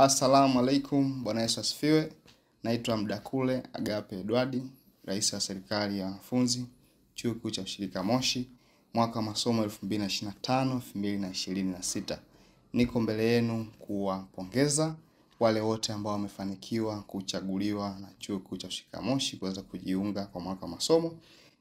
Assalamu alaikum, Bwana Yesu asifiwe. Naitwa Mdakule Agape Edward, rais wa serikali ya wanafunzi Chuo Kikuu cha Ushirika Moshi, mwaka masomo 2025-2026. Niko mbele yenu kuwapongeza wale wote ambao wamefanikiwa kuchaguliwa na Chuo Kikuu cha Ushirika Moshi kuweza kujiunga kwa mwaka masomo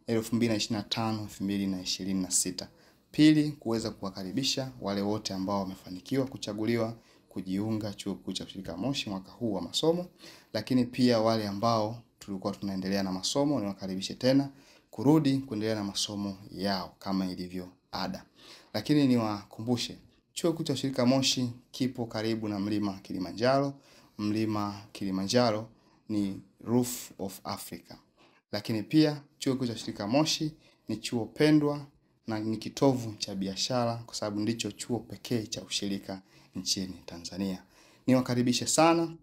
2025-2026. Pili, kuweza kuwakaribisha wale wote ambao wamefanikiwa kuchaguliwa kujiunga Chuo Kikuu cha Ushirika Moshi mwaka huu wa masomo, lakini pia wale ambao tulikuwa tunaendelea na masomo niwakaribishe tena kurudi kuendelea na masomo yao kama ilivyo ada. Lakini niwakumbushe, Chuo Kikuu cha Ushirika Moshi kipo karibu na mlima Kilimanjaro. Mlima Kilimanjaro ni Roof of Africa. Lakini pia Chuo Kikuu cha Ushirika Moshi ni chuo pendwa na ni kitovu cha biashara kwa sababu ndicho chuo pekee cha ushirika nchini Tanzania. Niwakaribishe sana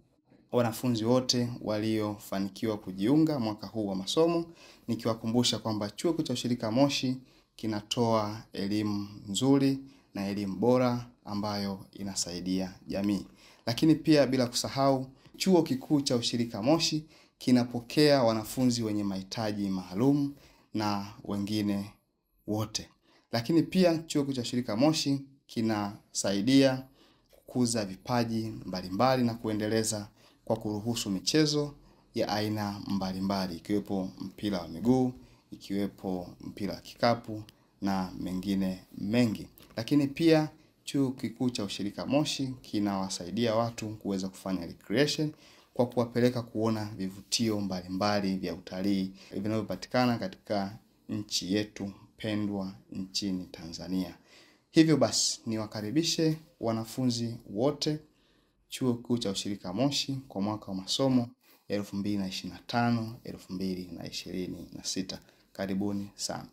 wanafunzi wote waliofanikiwa kujiunga mwaka huu wa masomo, nikiwakumbusha kwamba Chuo Kikuu cha Ushirika Moshi kinatoa elimu nzuri na elimu bora ambayo inasaidia jamii. Lakini pia bila kusahau, Chuo Kikuu cha Ushirika Moshi kinapokea wanafunzi wenye mahitaji maalum na wengine wote. Lakini pia Chuo Kikuu cha Ushirika Moshi kinasaidia kukuza vipaji mbalimbali na kuendeleza kwa kuruhusu michezo ya aina mbalimbali, ikiwepo mpira wa miguu, ikiwepo mpira wa kikapu na mengine mengi. Lakini pia Chuo Kikuu cha Ushirika Moshi kinawasaidia watu kuweza kufanya recreation kwa kuwapeleka kuona vivutio mbalimbali vya utalii vinavyopatikana katika nchi yetu pendwa nchini Tanzania. Hivyo basi niwakaribishe wanafunzi wote Chuo Kikuu cha Ushirika Moshi kwa mwaka wa masomo 2025-2026. Karibuni sana.